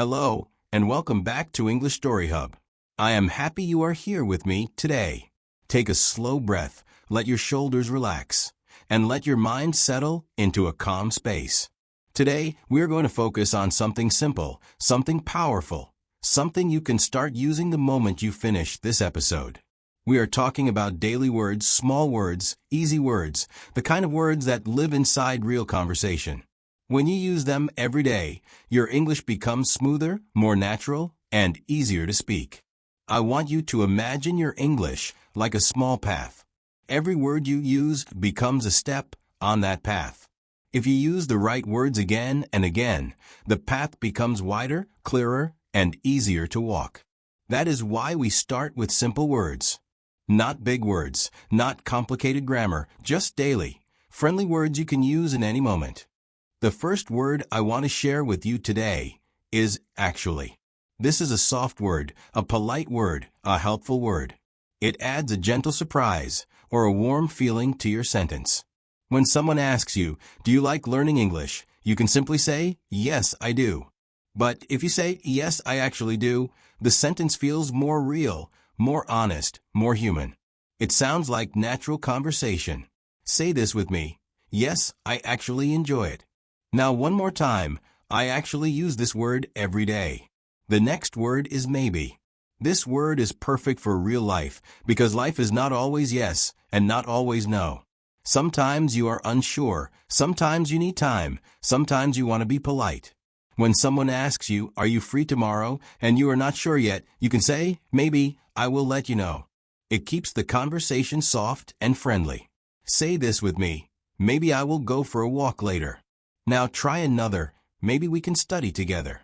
Hello, and welcome back to English Story Hub. I am happy you are here with me today. Take a slow breath, let your shoulders relax, and let your mind settle into a calm space. Today, we are going to focus on something simple, something powerful, something you can start using the moment you finish this episode. We are talking about daily words, small words, easy words, the kind of words that live inside real conversation. When you use them every day, your English becomes smoother, more natural, and easier to speak. I want you to imagine your English like a small path. Every word you use becomes a step on that path. If you use the right words again and again, the path becomes wider, clearer, and easier to walk. That is why we start with simple words. Not big words, not complicated grammar, just daily, friendly words you can use in any moment. The first word I want to share with you today is actually. This is a soft word, a polite word, a helpful word. It adds a gentle surprise or a warm feeling to your sentence. When someone asks you, "Do you like learning English?" you can simply say, "Yes, I do." But if you say, "Yes, I actually do," the sentence feels more real, more honest, more human. It sounds like natural conversation. Say this with me. Yes, I actually enjoy it. Now one more time, I actually use this word every day. The next word is maybe. This word is perfect for real life because life is not always yes and not always no. Sometimes you are unsure, sometimes you need time, sometimes you want to be polite. When someone asks you, "Are you free tomorrow?" and you are not sure yet, you can say, "Maybe, I will let you know." It keeps the conversation soft and friendly. Say this with me. Maybe I will go for a walk later. Now try another. Maybe we can study together.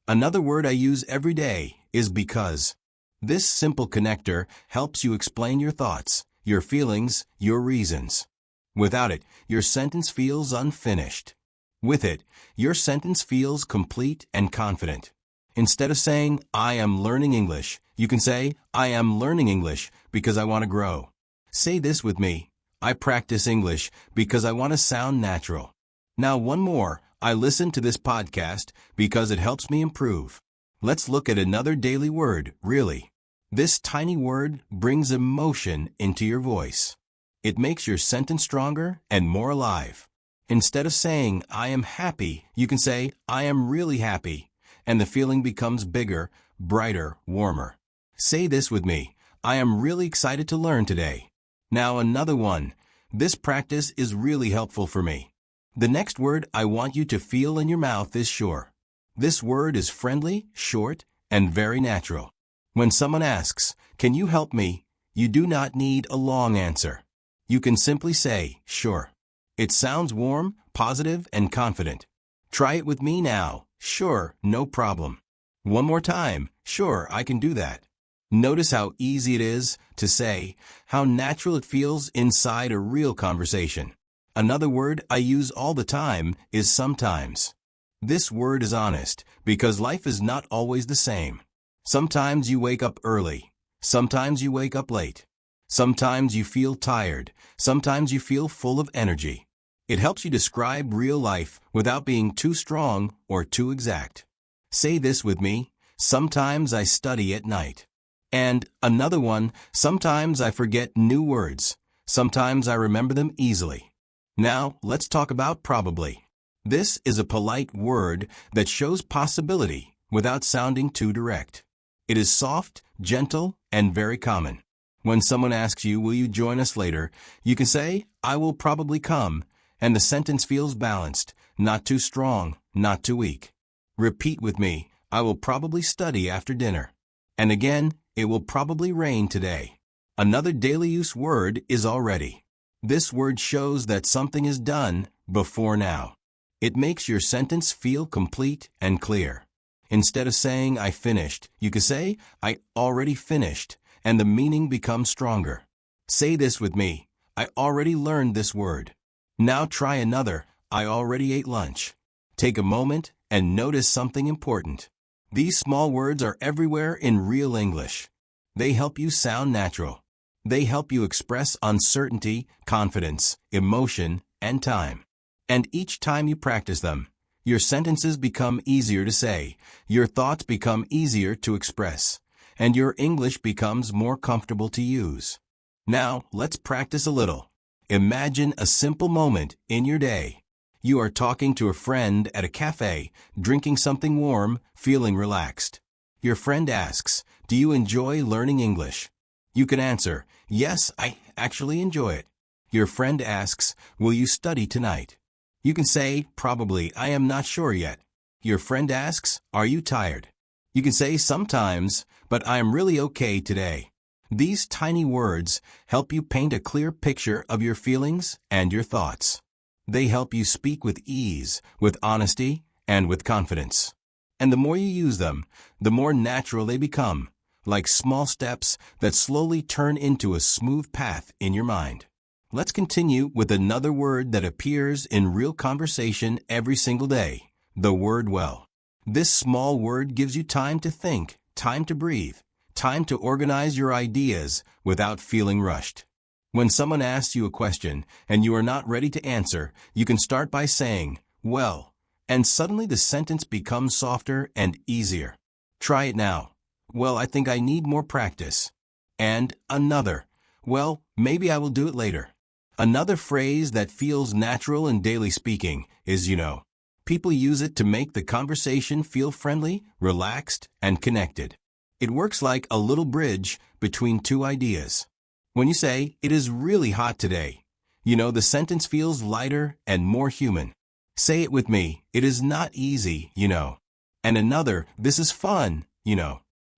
Another word I use every day is because. This simple connector helps you explain your thoughts, your feelings, your reasons. Without it, your sentence feels unfinished. With it, your sentence feels complete and confident. Instead of saying, "I am learning English," you can say, "I am learning English because I want to grow." Say this with me. I practice English because I want to sound natural. Now one more. I listen to this podcast because it helps me improve. Let's look at another daily word, really. This tiny word brings emotion into your voice. It makes your sentence stronger and more alive. Instead of saying, "I am happy," you can say, "I am really happy," and the feeling becomes bigger, brighter, warmer. Say this with me. I am really excited to learn today. Now another one. This practice is really helpful for me. The next word I want you to feel in your mouth is sure. This word is friendly, short, and very natural. When someone asks, "Can you help me?" you do not need a long answer. You can simply say, "Sure." It sounds warm, positive, and confident. Try it with me now. Sure, no problem. One more time. Sure, I can do that. Notice how easy it is to say, how natural it feels inside a real conversation. Another word I use all the time is sometimes. This word is honest because life is not always the same. Sometimes you wake up early. Sometimes you wake up late. Sometimes you feel tired. Sometimes you feel full of energy. It helps you describe real life without being too strong or too exact. Say this with me. Sometimes I study at night. And another one, sometimes I forget new words. Sometimes I remember them easily. Now, let's talk about probably. This is a polite word that shows possibility without sounding too direct. It is soft, gentle, and very common. When someone asks you, "Will you join us later?" you can say, "I will probably come," and the sentence feels balanced, not too strong, not too weak. Repeat with me, "I will probably study after dinner." And again, "It will probably rain today." Another daily use word is already. This word shows that something is done before now. It makes your sentence feel complete and clear. Instead of saying, "I finished," you can say, "I already finished," and the meaning becomes stronger. Say this with me. I already learned this word. Now try another. I already ate lunch. Take a moment and notice something important. These small words are everywhere in real English. They help you sound natural. They help you express uncertainty, confidence, emotion, and time. And each time you practice them, Your sentences become easier to say, your thoughts become easier to express, and your English becomes more comfortable to use. Now, let's practice a little. Imagine a simple moment in your day. You are talking to a friend at a cafe, drinking something warm, feeling relaxed. Your friend asks, "Do you enjoy learning English?" You can answer, "Yes, I actually enjoy it." Your friend asks, "Will you study tonight?" You can say, "Probably, I am not sure yet." Your friend asks, "Are you tired?" You can say, "Sometimes, but I am really okay today." These tiny words help you paint a clear picture of your feelings and your thoughts. They help you speak with ease, with honesty, and with confidence. And the more you use them, the more natural they become, like small steps that slowly turn into a smooth path in your mind. Let's continue with another word that appears in real conversation every single day, the word well. This small word gives you time to think, time to breathe, time to organize your ideas without feeling rushed. When someone asks you a question and you are not ready to answer, you can start by saying, "Well," and suddenly the sentence becomes softer and easier. Try it now. "Well, I think I need more practice." And another, "Well, maybe I will do it later." Another phrase that feels natural in daily speaking is "you know." People use it to make the conversation feel friendly, relaxed, and connected. It works like a little bridge between two ideas. When you say, "It is really hot today," the sentence feels lighter and more human. Say it with me, "It is not easy, And another, "This is fun,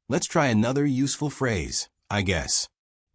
Let's try another useful phrase, "I guess."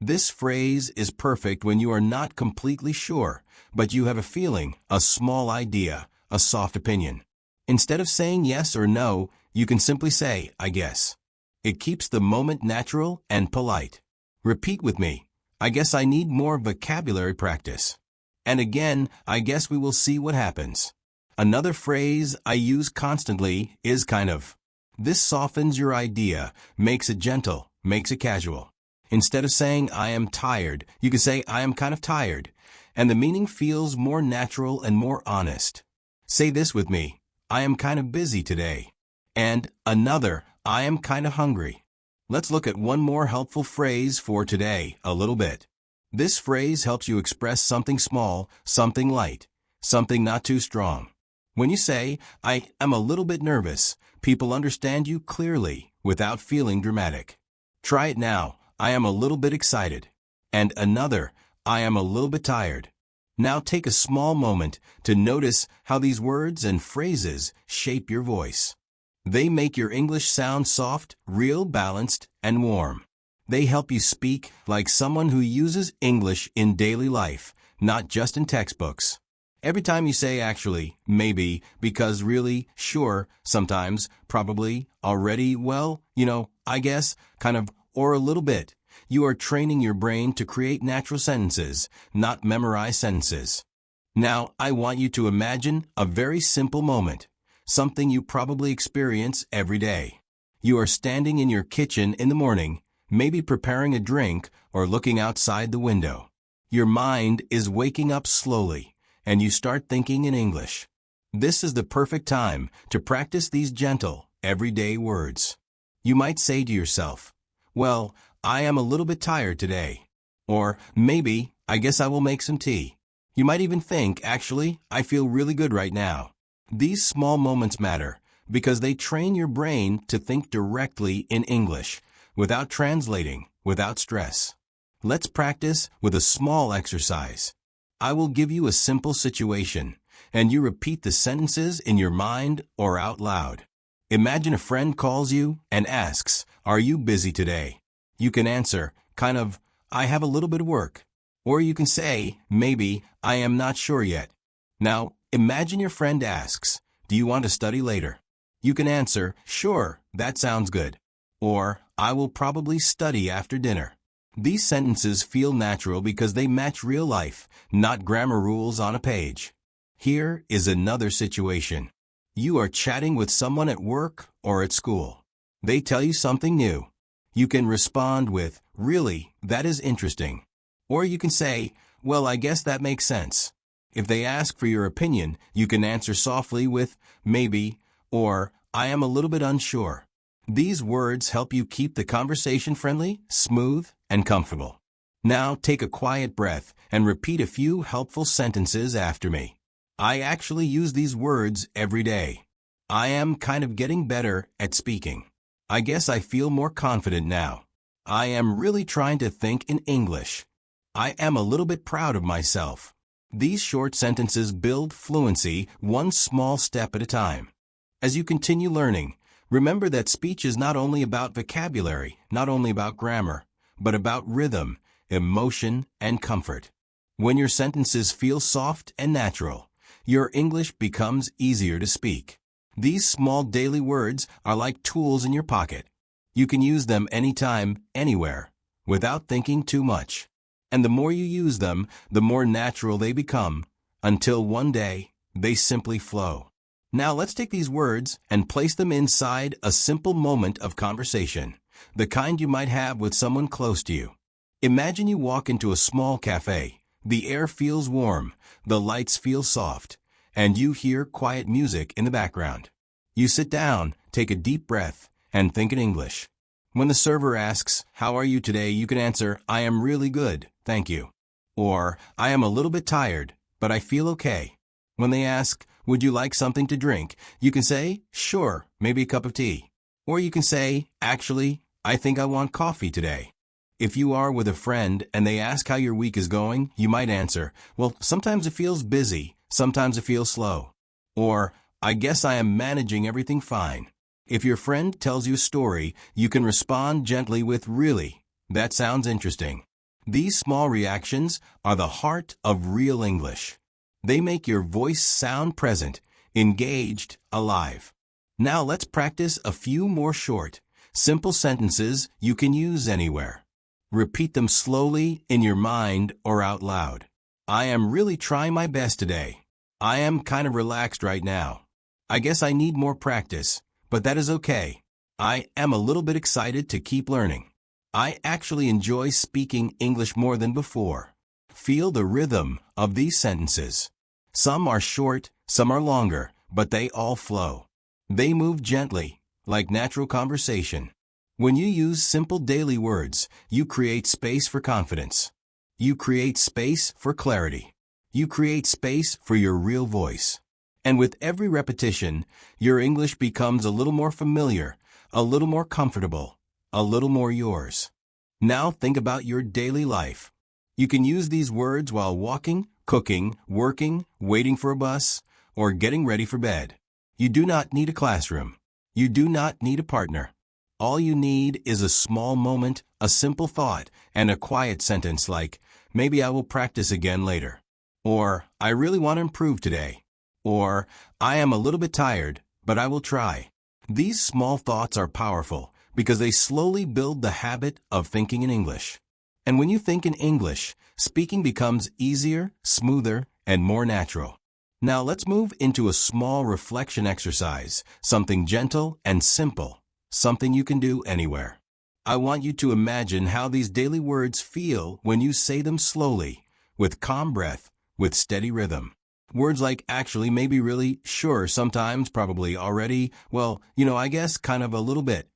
This phrase is perfect when you are not completely sure, but you have a feeling, a small idea, a soft opinion. Instead of saying yes or no, you can simply say, "I guess." It keeps the moment natural and polite. Repeat with me, "I guess I need more vocabulary practice." And again, "I guess we will see what happens." Another phrase I use constantly is "kind of." This softens your idea, makes it gentle, makes it casual. Instead of saying, "I am tired," you can say, "I am kind of tired," and the meaning feels more natural and more honest. Say this with me, "I am kind of busy today." And another, "I am kind of hungry." Let's look at one more helpful phrase for today, a little bit. This phrase helps you express something small, something light, something not too strong. When you say, "I am a little bit nervous," people understand you clearly without feeling dramatic. Try it now, "I am a little bit excited." And another, "I am a little bit tired." Now take a small moment to notice how these words and phrases shape your voice. They make your English sound soft, real, balanced, and warm. They help you speak like someone who uses English in daily life, not just in textbooks. Every time you say "actually," "maybe," "because," "really," "sure," "sometimes," "probably," "already," "well," "I guess," "kind of," or "a little bit," you are training your brain to create natural sentences, not memorize sentences. Now, I want you to imagine a very simple moment, something you probably experience every day. You are standing in your kitchen in the morning, maybe preparing a drink or looking outside the window. Your mind is waking up slowly, and you start thinking in English. This is the perfect time to practice these gentle, everyday words. You might say to yourself, "Well, I am a little bit tired today." Or maybe, "I guess I will make some tea." You might even think, "Actually, I feel really good right now." These small moments matter because they train your brain to think directly in English, without translating, without stress. Let's practice with a small exercise. I will give you a simple situation, and you repeat the sentences in your mind or out loud. Imagine a friend calls you and asks, "Are you busy today?" You can answer, kind of, "I have a little bit of work." Or you can say, maybe, "I am not sure yet." Now, imagine your friend asks, "Do you want to study later?" You can answer, "Sure, that sounds good." Or, "I will probably study after dinner." These sentences feel natural because they match real life, not grammar rules on a page. Here is another situation. You are chatting with someone at work or at school. They tell you something new. You can respond with, "Really, that is interesting." Or you can say, "Well, I guess that makes sense." If they ask for your opinion, you can answer softly with maybe or I am a little bit unsure. These words help you keep the conversation friendly, smooth, and comfortable. Now take a quiet breath and repeat a few helpful sentences after me. I actually use these words every day. I am kind of getting better at speaking. I guess I feel more confident now. I am really trying to think in English. I am a little bit proud of myself. These short sentences build fluency one small step at a time. As you continue learning, remember that speech is not only about vocabulary, not only about grammar, but about rhythm, emotion, and comfort. When your sentences feel soft and natural, your English becomes easier to speak. These small daily words are like tools in your pocket. You can use them anytime, anywhere, without thinking too much. And the more you use them, the more natural they become, until one day, they simply flow. Now let's take these words and place them inside a simple moment of conversation, the kind you might have with someone close to you. Imagine you walk into a small cafe. The air feels warm, the lights feel soft, and you hear quiet music in the background. You sit down, take a deep breath, and think in English. When the server asks, "How are you today?" you can answer, "I am really good, thank you." Or, "I am a little bit tired, but I feel okay." When they ask, "Would you like something to drink?" you can say, "Sure, maybe a cup of tea." Or you can say, "Actually, I think I want coffee today." If you are with a friend and they ask how your week is going, you might answer, "Well, sometimes it feels busy, sometimes it feels slow." Or, "I guess I am managing everything fine." If your friend tells you a story, you can respond gently with, "Really? That sounds interesting." These small reactions are the heart of real English. They make your voice sound present, engaged, alive. Now let's practice a few more short, simple sentences you can use anywhere. Repeat them slowly in your mind or out loud. I am really trying my best today. I am kind of relaxed right now. I guess I need more practice, but that is okay. I am a little bit excited to keep learning. I actually enjoy speaking English more than before. Feel the rhythm of these sentences. Some are short, some are longer, but they all flow. They move gently, like natural conversation. When you use simple daily words, you create space for confidence. You create space for clarity. You create space for your real voice. And with every repetition, your English becomes a little more familiar, a little more comfortable, a little more yours. Now think about your daily life. You can use these words while walking, cooking, working, waiting for a bus, or getting ready for bed. You do not need a classroom. You do not need a partner. All you need is a small moment, a simple thought, and a quiet sentence like, "Maybe I will practice again later." Or, "I really want to improve today." Or, "I am a little bit tired, but I will try." These small thoughts are powerful because they slowly build the habit of thinking in English. And when you think in English, speaking becomes easier, smoother, and more natural. Now let's move into a small reflection exercise, something gentle and simple, something you can do anywhere. I want you to imagine how these daily words feel when you say them slowly, with calm breath, with steady rhythm. Words like actually, maybe, really, sure, sometimes, probably, already, well, I guess, kind of, a little bit.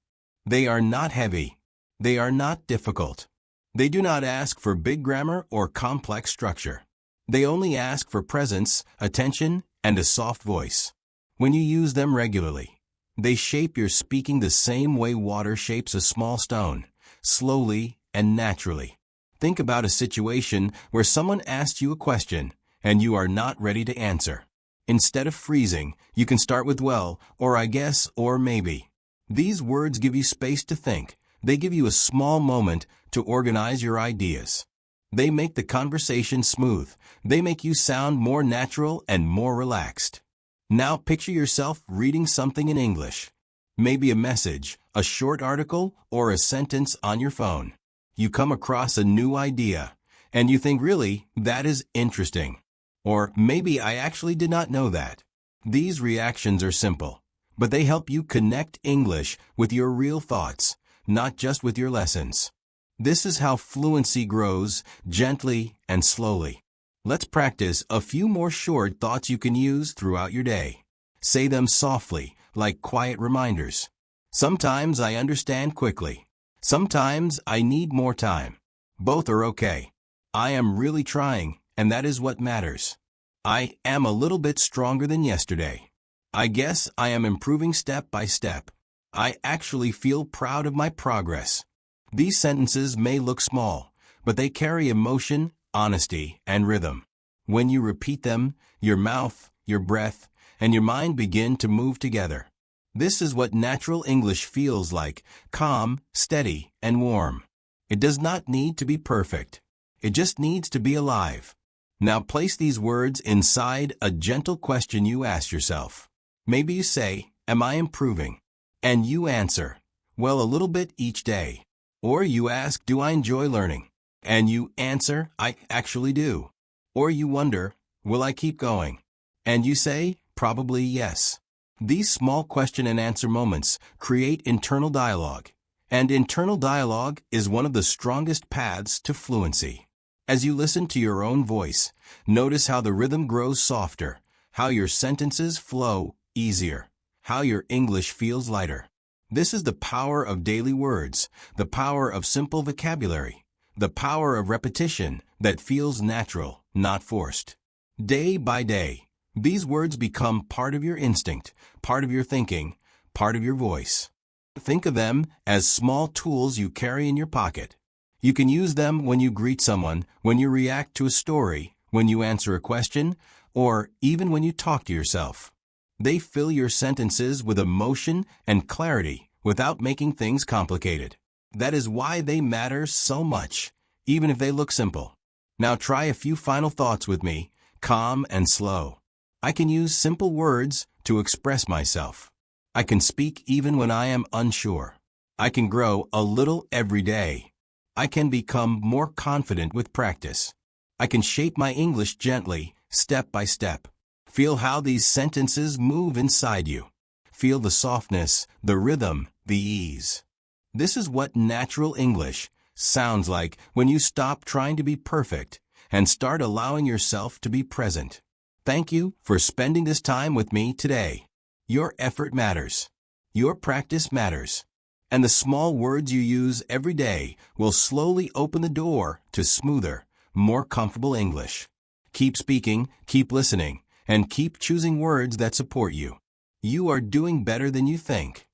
They are not heavy. They are not difficult. They do not ask for big grammar or complex structure. They only ask for presence, attention, and a soft voice. When you use them regularly, they shape your speaking the same way water shapes a small stone, slowly and naturally. Think about a situation where someone asked you a question, and you are not ready to answer. Instead of freezing, you can start with well, or I guess, or maybe. These words give you space to think. They give you a small moment to organize your ideas. They make the conversation smooth. They make you sound more natural and more relaxed. Now picture yourself reading something in English. Maybe a message, a short article, or a sentence on your phone. You come across a new idea, and you think, really, that is interesting. Or maybe I actually did not know that. These reactions are simple, but they help you connect English with your real thoughts, not just with your lessons. This is how fluency grows, gently and slowly. Let's practice a few more short thoughts you can use throughout your day. Say them softly, like quiet reminders. Sometimes I understand quickly. Sometimes I need more time. Both are okay. I am really trying, and that is what matters. I am a little bit stronger than yesterday. I guess I am improving step by step. I actually feel proud of my progress. These sentences may look small, but they carry emotion, honesty, and rhythm. When you repeat them, your mouth, your breath, and your mind begin to move together. This is what natural English feels like: calm, steady, and warm. It does not need to be perfect. It just needs to be alive. Now place these words inside a gentle question you ask yourself. Maybe you say, "Am I improving?" And you answer, "Well, a little bit each day." Or you ask, "Do I enjoy learning?" And you answer, "I actually do." Or you wonder, "Will I keep going?" And you say, "Probably yes." These small question and answer moments create internal dialogue. And internal dialogue is one of the strongest paths to fluency. As you listen to your own voice, notice how the rhythm grows softer, how your sentences flow easier, how your English feels lighter. This is the power of daily words, the power of simple vocabulary, the power of repetition that feels natural, not forced. Day by day, these words become part of your instinct, part of your thinking, part of your voice. Think of them as small tools you carry in your pocket. You can use them when you greet someone, when you react to a story, when you answer a question, or even when you talk to yourself. They fill your sentences with emotion and clarity without making things complicated. That is why they matter so much, even if they look simple. Now try a few final thoughts with me, calm and slow. I can use simple words to express myself. I can speak even when I am unsure. I can grow a little every day. I can become more confident with practice. I can shape my English gently, step by step. Feel how these sentences move inside you. Feel the softness, the rhythm, the ease. This is what natural English sounds like when you stop trying to be perfect and start allowing yourself to be present. Thank you for spending this time with me today. Your effort matters. Your practice matters. And the small words you use every day will slowly open the door to smoother, more comfortable English. Keep speaking, keep listening, and keep choosing words that support you. You are doing better than you think.